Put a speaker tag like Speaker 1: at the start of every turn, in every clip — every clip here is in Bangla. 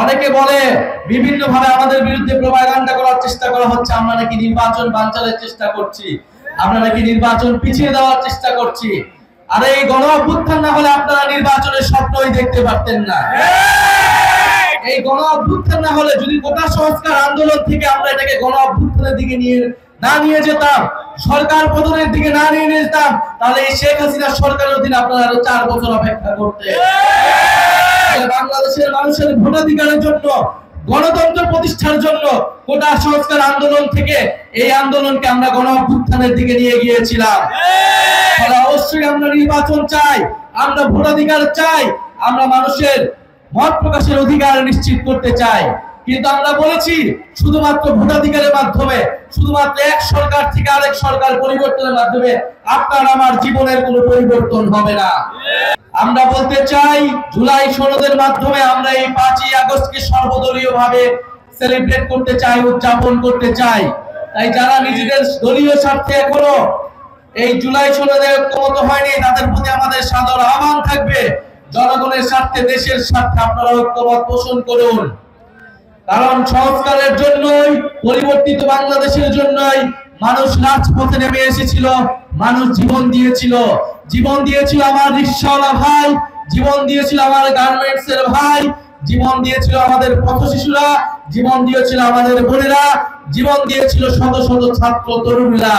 Speaker 1: অনেকে বলে বিভিন্ন ভাবে আমাদের বিরুদ্ধে প্রোপাগান্ডা করার চেষ্টা করা হচ্ছে, আমরা নাকি নির্বাচন বানচালের চেষ্টা করছি, আমরা নাকি নির্বাচন পিছিয়ে দেওয়ার চেষ্টা করছি। আর এই গণ অভ্যুত্থান না হলে আপনারা নির্বাচনের স্বপ্নই দেখতে পারতেন না। এই গণ অভ্যুত্থান না হলে, যদি কোটা সংস্কার আন্দোলন থেকে আমরা এটাকে গণ অভ্যুত্থানের দিকে নিয়ে যেতাম, সরকার পতনের দিকে নিয়ে যেতাম, তাহলে এই শেখ হাসিনার সরকারের অধীনে আপনারা আরো 4 বছর অপেক্ষা করতেন। বাংলাদেশের মানুষের ভোটাধিকারের জন্য, গণতন্ত্র প্রতিষ্ঠার জন্য কোটা সংস্কার আন্দোলন থেকে এই আন্দোলনকে আমরা গণ অভ্যুত্থানের দিকে নিয়ে গিয়েছিলাম। অবশ্যই আমরা নির্বাচন চাই, আমরা ভোটাধিকার চাই, আমরা মানুষের মত প্রকাশের অধিকার নিশ্চিত করতে চাই। কিন্তু আমরা বলেছি শুধুমাত্র ভোটাধিকারের মাধ্যমে, শুধুমাত্র এক সরকার থেকে আরেক সরকার পরিবর্তনের মাধ্যমে আপনার আমার জীবনের কোনো পরিবর্তন হবে না। আমরা বলতে চাই, জুলাই সনদের মাধ্যমে আমরা এই 5ই আগস্টকে সর্বদলীয় ভাবে সেলিব্রেট করতে চাই, উদযাপন করতে চাই। তাই যারা নিজেদের দলীয় স্বার্থে এখনো এই জুলাই সনদে ঐক্যমত হয়নি, তাদের প্রতি আমাদের সাদর আহ্বান থাকবে, জনগণের স্বার্থে, দেশের স্বার্থে আপনারা ঐক্যমত পোষণ করুন। কারণ সংস্কারের জন্যই, পরিবর্তিত বাংলাদেশের জন্যই মানুষ রাজপথে নেমে এসেছিল, মানুষ জীবন দিয়েছিল। জীবন দিয়েছিল আমার রিকশাওয়ালা ভাই, জীবন দিয়েছিল আমার গার্মেন্টস এর ভাই, জীবন দিয়েছিল আমাদের পথ শিশুরা, জীবন দিয়েছিল আমাদের বোনেরা, জীবন দিয়েছিল শত শত ছাত্র তরুণরা।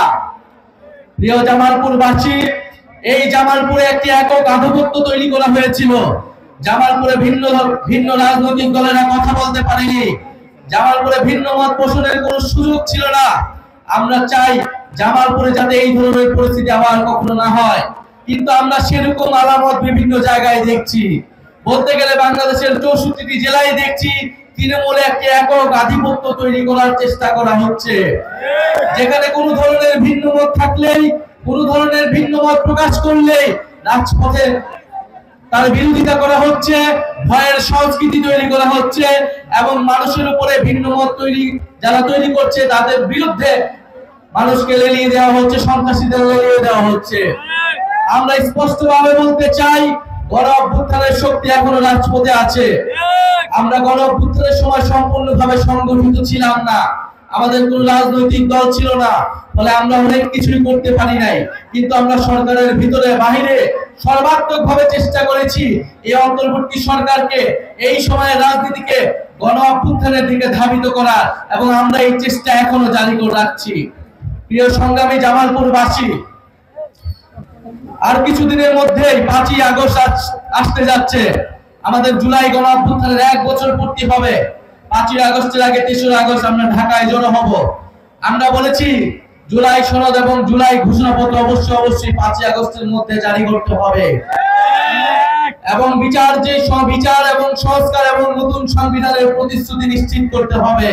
Speaker 1: প্রিয় জামালপুরবাসী, এই জামালপুরে একটি একক আধিপত্য তৈরি করা হয়েছিল। জামালপুরে ভিন্ন ভিন্ন রাজনৈতিক দলেরা কথা বলতে পারেনি, জামালপুরে ভিন্ন মত পোষণের কোনো সুযোগ ছিল না। আমরা চাই জামালপুরে যাতে এই ধরনের পরিস্থিতি আবার কখনো না হয়, কিন্তু আমরা সেরকম আলামত বিভিন্ন জায়গায় দেখছি। বলতে গেলে বাংলাদেশের 64টি জেলায় দেখছি তৃণমূলে একটি একক আধিপত্য তৈরি করার চেষ্টা করা হচ্ছে, যেখানে কোনো ধরনের ভিন্ন মত থাকলেই, কোনো ধরনের ভিন্ন মত প্রকাশ করলেই রাজপথে তার বিরোধিতা করা হচ্ছে, ভয়ের সংস্কৃতি তৈরি করা হচ্ছে, এবং মানুষের উপরে ভিন্ন মত যারা তৈরি করছে তাদের বিরুদ্ধে মানুষকে লেলিয়ে দেওয়া হচ্ছে, সন্ত্রাসীদের লেলিয়ে দেওয়া হচ্ছে। আমরা স্পষ্টভাবে বলতে চাই, গণ অভ্যুত্থানের শক্তি এখনো রাজপথে আছে। আমরা গণ অভ্যুত্থানের সময় সম্পূর্ণভাবে সংগঠিত ছিলাম না, আমাদের কোনো রাজনৈতিক দল ছিল না, ফলে আমরা অনেক কিছুই করতে পারি নাই। কিন্তু আমরা সরকারের ভিতরে বাহিরে সর্বাত্মক ভাবে চেষ্টা করেছি এই অন্তর্বর্তী সরকারকে, এই সময়ের রাজনীতিকে গণ অভ্যুত্থানের দিকে ধাবিত করার, এবং আমরা এই চেষ্টা এখনো জারি করে রাখছি। প্রিয় সংগ্রামী জামালপুরবাসী, আর কিছুদিনের মধ্যেই 5ই আগস্ট আসতে যাচ্ছে। আমাদের জুলাই গণ অভ্যুত্থানের 1 বছর পূর্তি হবে। 5ই আগস্টের আগে 3রা আগস্ট আমরা ঢাকায় জড়ো হব। আমরা বলেছি জুলাই সনদ এবং জুলাই ঘোষণাপত্র অবশ্যই 5ই আগস্টের মধ্যে জারি করতে হবে, এবং বিচার এবং সংস্কার এবং নতুন সংবিধানের প্রতিশ্রুতি নিশ্চিত করতে হবে।